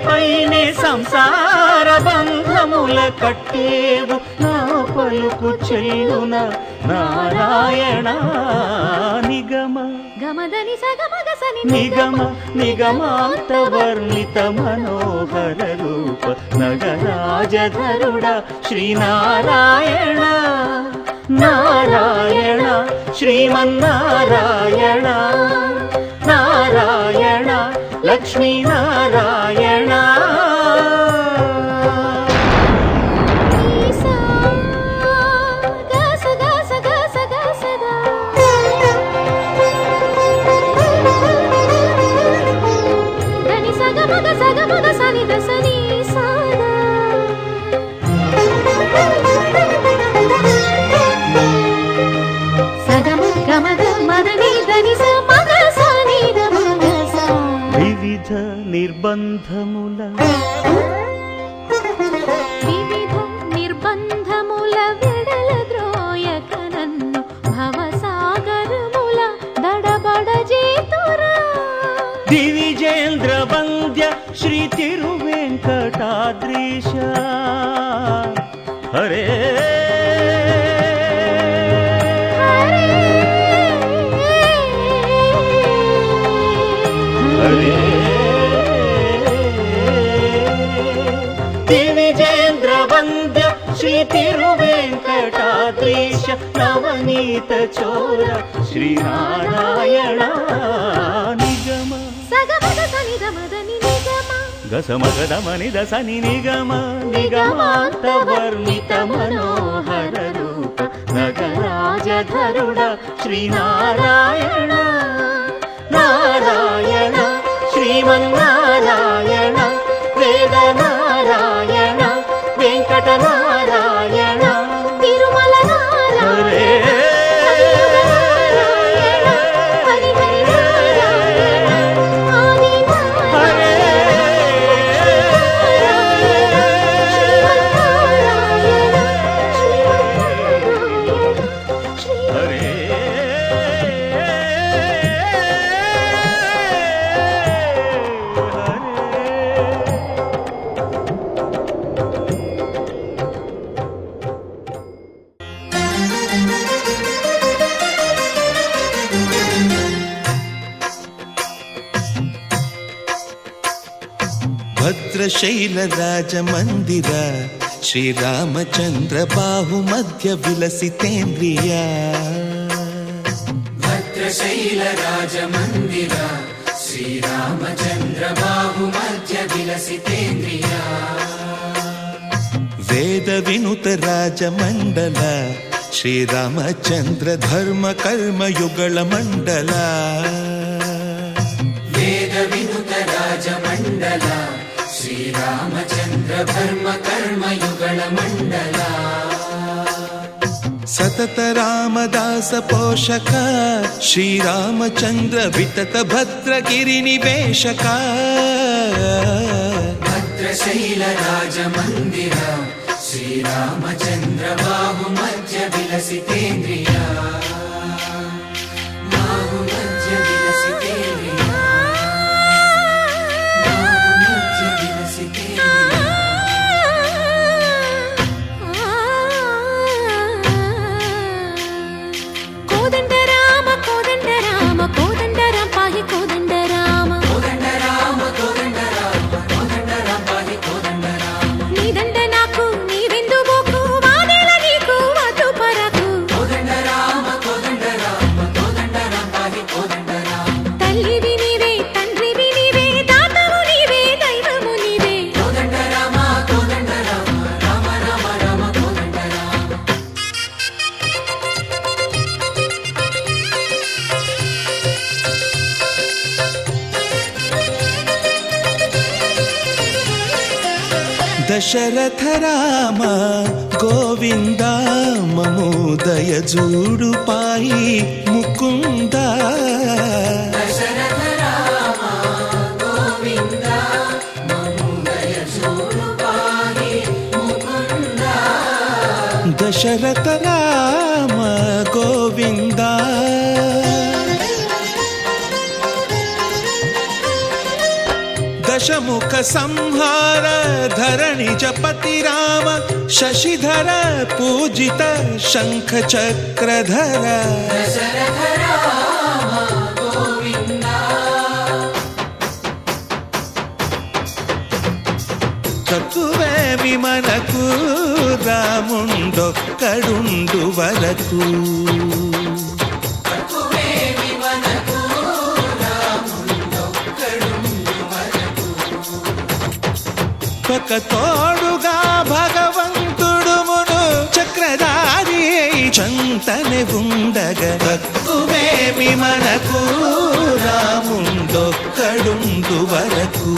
Speaker 2: పైనే సంసార బంధముల కట్టేవు నా పలుకు చెల్లున నారాయణ. నిగమ
Speaker 5: గమదని సగమగసని
Speaker 2: నిగమ నిగమాంత వర్ణిత మనోహర రూప నగరాజధరుడ శ్రీనారాయణ నారాయణ శ్రీమన్నారాయణ నారాయణ లక్ష్మీనారాయణ. వివిధ నిర్బంధముల
Speaker 5: వెడల ద్రోయక నన్ను భవసాగరముల దడబడ చేతురా.
Speaker 2: దివిజేంద్ర వంద్య శ్రీ తిరువెంకటాద్రీశ హరే హరే దివిజేంద్ర వంద్య శ్రీ తిరువెంకటాద్రీశ నవనీత చోర శ్రీనారాయణ. నిగమ గసమగదమని దసని నిగమ నిగమాంత వర్ణిత మనోహర రూప నగరాజధరుడ శ్రీనారాయణ నారాయణ శ్రీమన్నారాయణ వేదనారాయణ వెంకటనారాయణ
Speaker 5: తిరుమల నారాయణ
Speaker 8: భద్రశైల రాజమందిర శ్రీరామచంద్ర బాహు మధ్య విలసితేంద్రియ.
Speaker 3: భద్రశైల రాజమందిర శ్రీరామచంద్ర బాహుమధ్య విలసితేంద్రియా
Speaker 8: వేద వినుత రాజమండల శ్రీరామచంద్ర ధర్మ కర్మయుగళ మండల
Speaker 3: వేద వినుత రాజమండల శ్రీరామచంద్ర ధర్మ కర్మయుగళ మండల
Speaker 8: సతత రామదాస పోషక శ్రీరామచంద్ర వితత భద్రగిరి నివేశక
Speaker 3: భద్రశైల రాజమందిర శ్రీరామచంద్ర బాహుమధ్య విలసితేంద్రియా బాహుమధ్య విలసితేంద్రియా బాహుమధ్య విలసితేంద్రియా
Speaker 5: కోదండ రామ కోదండ రామ కోదండ రామ పాహి కోదండ రామ
Speaker 3: కోదండ రామ కోదండ రామ కోదండ రామ పాహి కోదండ రామ
Speaker 5: నీదండ నాకు నీవెందు బోకు వాదేల నీకు వద్దు పరకు
Speaker 3: కోదండ రామ కోదండ రామ కోదండ రామ పాహి కోదండ రామ
Speaker 5: తల్లివి నీవే తండ్రివి నీవే దాతవు నీవే దైవము నీవే
Speaker 3: కోదండ రామ కోదండ రామ రామ రామ రామ కోదండ రామ
Speaker 8: దశరథ రామ గోవింద మము దయజూడు పాయి ముకుంద
Speaker 3: దశరథ రామ గోవింద మముదయ చూడు పాహి ముకుంద
Speaker 8: దశరథ రామ గోవింద దశముఖ సంహార ధరణి జపతి రామ శశిధర పూజిత శంఖ చక్రధర
Speaker 3: దశరథ రామ గోవింద
Speaker 8: తత్తువేమి మనకు రాముండొక్కడుండు వరకు
Speaker 3: తక్కువేమి మనకు రాముండొక్కడుండు వరకు
Speaker 8: ఒక తోడుగా భగవంతుడు మును చక్రధారి చంతనే ఉండగా తక్కువేమి మనకు రాముండొక్కడుండు వరకు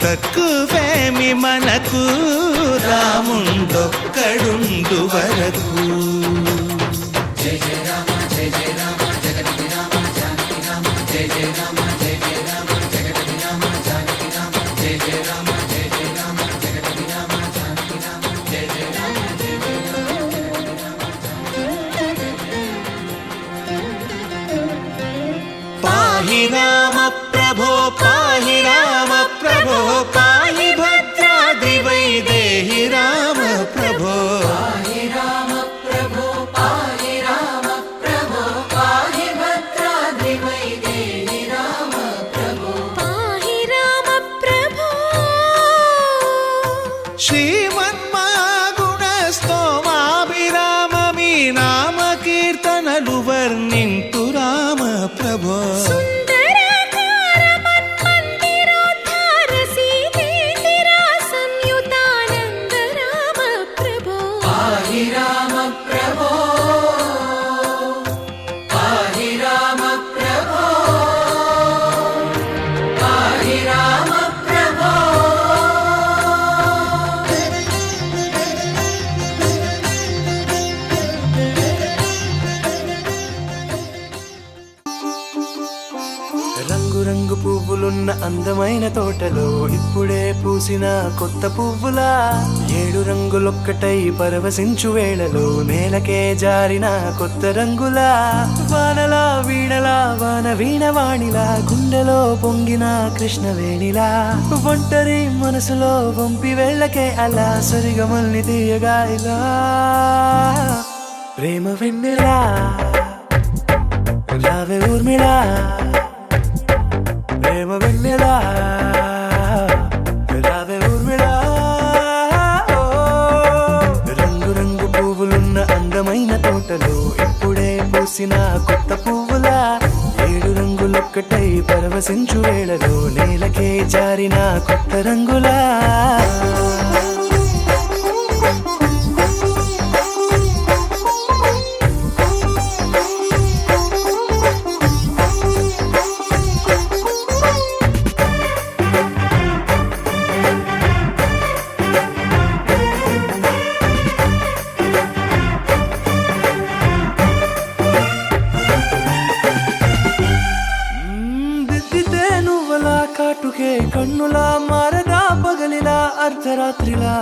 Speaker 8: తక్కువేమి మనకు రాముండొక్కడుండు వరకు
Speaker 3: జయ జయ రామ జయ జయ రామ జగతి రామ జానకి రామ జయ జయ రామ జయ జయ రామ జగతి రామ జానకి రామ జయ జయ రామ జయ జయ రామ జగతి రామ జానకి రామ జయ జయ రామ జయ జయ రామ
Speaker 8: పాహి రామ ప్రభో పాహి రామ ప్రభో పాహి భద్రాద్రి వైదేహి రామ ప్రభో
Speaker 3: పాహి రామ ప్రభో పాహి రామ ప్రభో పాహి భద్రాద్రి వైదేహి రామ ప్రభో
Speaker 5: పాహి రామ ప్రభో
Speaker 8: శ్రీమన్మాగుణ స్తోమాభిరామమి నామ కీర్తనలు వర్ణింతు రామ ప్రభో
Speaker 5: సుందరాకార మన్మందిరోద్ధార సీతేందిరా సంయుతానంద రామ ప్రభో
Speaker 3: పాహి రామ ప్రభో పాహి రామ ప్రభో పాహి రామ ప్రభో
Speaker 6: రంగు పువ్వులున్న అందమైన తోటలో ఇప్పుడే పూసిన కొత్త పువ్వులా 7 రంగులొక్కటై పరవశించు వేళలో నేలకే జారిన కొత్త రంగులా వానలా వీణలా వాన వీణవాణిలా గుండెలో పొంగిన కృష్ణవేణిలా ఒంటరి మనసులో వంపి వెళ్ళకే అలా సరిగమల్ని తీయగా ఇలా ప్రేమ వెన్నెలా రావే ఊర్మిళా ప్రేమ వెన్నెలా రావే ఊర్మిళా రంగు రంగు పువ్వులున్న అందమైన తోటలో ఇప్పుడే పూసిన కొత్త పువ్వులా 7 రంగుల ఒక్కటై పరవశించు వేళలో నేలకే జారిన కొత్త రంగులా దిద్దితే నువ్వలా కాటుకే కన్నులా మారదా పగలిలా అర్ధరాత్రిలా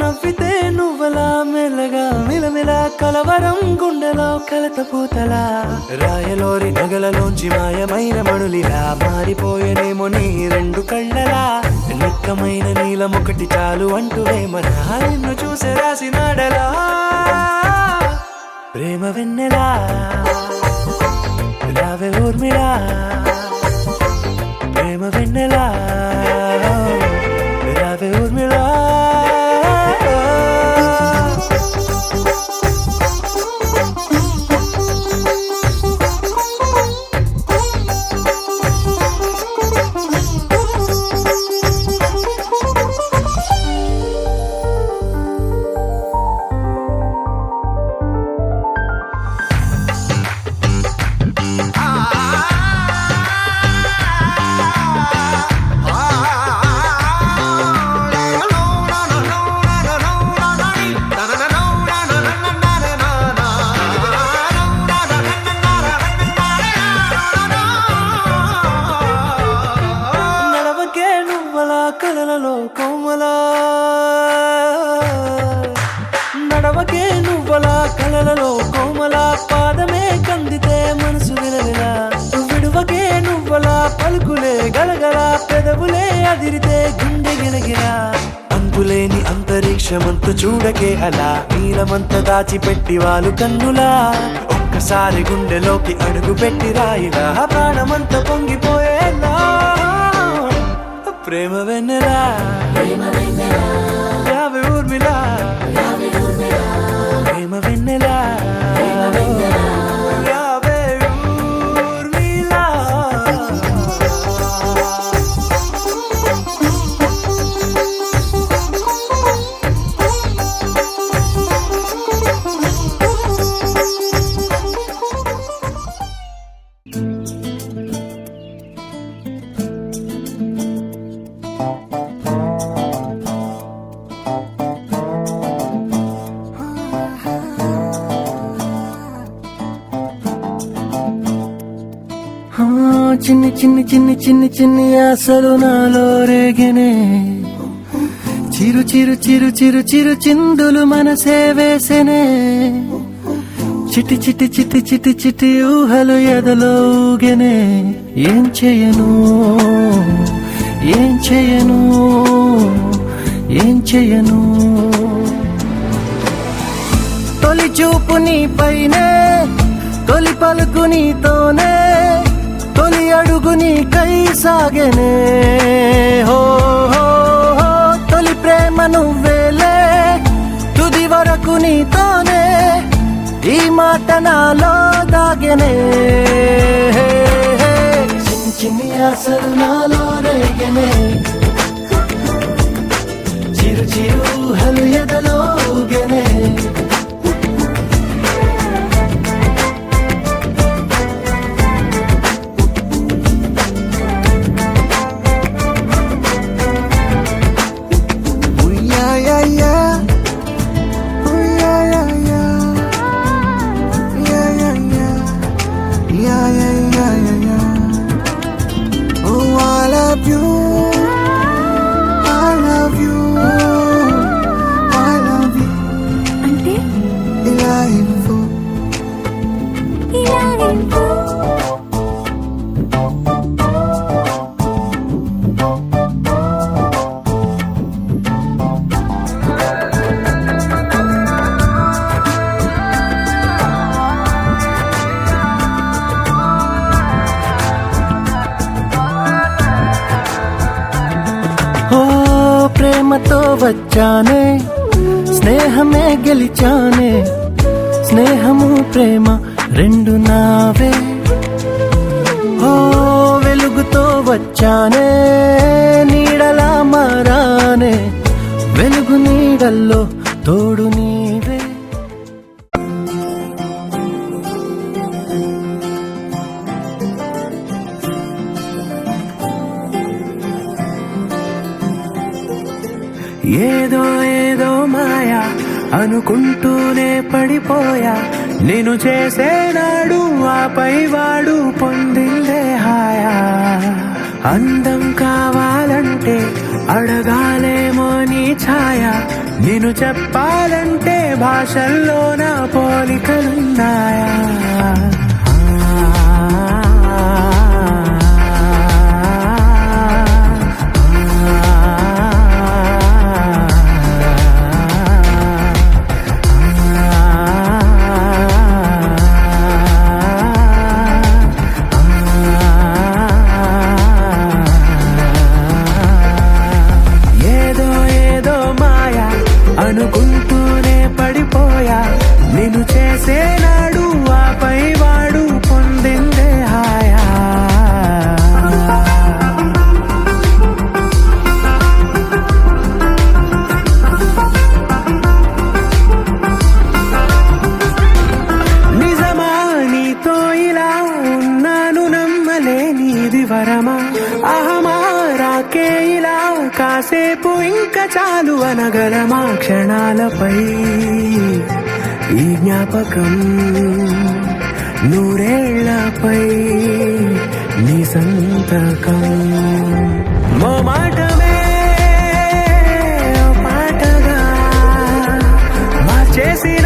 Speaker 6: నవ్వితే నువ్వలా మెల్లగా మిలమిలా కలవరం గుండెలో కలతపోతలా రాయలోరి నగలలోంచి మాయమైన మణులిలా మారిపోయేనేమో నీ రెండు కళ్ళలా నిక్కమైన నీలం ఒకటి చాలు అంటూ వేమన నిన్ను చూసే రాసినాడలా ప్రేమ వెన్నెలా రావే ఊర్మిళా ప్రేమ వెన్నెలా రావే ఊర్మిళా నడవకే నువ్వలా కలలలో కోమలా నడవకే నువ్వలా కలలలో కోమలా పాదమే కందితే మనసు విలవిలా విడువకే నువ్వలా పలుకులే గలగల పెదవులే అదిరితే గుండె గిలగిలా అంతులేని అంతరిక్షమంత చూడకే అలా నీలమంత దాచిపెట్టి వాళ్ళు కన్నులా ఒక్కసారి గుండెలోకి అడుగు పెట్టి రాయిలా ప్రాణమంత పొంగిపోయేలా ప్రేమ వెన్నెలా రావే ఊర్మిళా ప్రేమ వెన్నెలా రావే ఊర్మిళా చిన్ని చిన్ని చిన్ని చిన్ని చిన్ని ఆశలు నాలో రేగనే చిరు చిరు చిరు చిరు చిరు చిందులు మనసే వేసెనే చిటి చిటి చిటి చిటి చిటి ఊహలు ఎదలో ఊగెనే ఏం చేయను ఏం చేయను ఏం చేయను తొలి చూపు నీ పైనే తొలి పలుకు నీతోనే తొలి అడుగు నీకై సాగెనే హో హో హో తొలి ప్రేమ నువ్వేలే తుది వరకు నీతోనే ఈ మాట నాలో దాగెనే చిన్ని చిన్ని ఆశలు నాలో రేగెనే చిరు చిరు ఊహలు ఎదలో ఊగెనే ప్రేమతో వచ్చానే స్నేహమే గెలిచానే స్నేహము ప్రేమ రెండు నావే ఓ వచ్చానే నీడలా మారానే వెలుగు నీడల్లో తోడు నీవే. ఏదో ఏదో మాయా అనుకుంటూనే పడిపోయా నేను చేసేనాడు ఆపై వాడు పొందిందే హాయా. అందం కావాలంటే అడగాలేమో నీ ఛాయ నేను చెప్పాలంటే భాషల్లో నా పోలికలున్నాయా. అనుకుంటూనే పడిపోయా నేను చేసేనాడు ఆపై వాడు పొందిందే హాయా. నిజమా నీతో ఇలా ఉన్నాను నమ్మలేనిది వరమా అహమారాకే ఇలా కాసేపు ఇంకా చాలు అనగలమా క్షణాలపై ఈ జ్ఞాపకం నూరేళ్లపై నీ సంతకం మోమాటమే పాటగా మార్చేసిన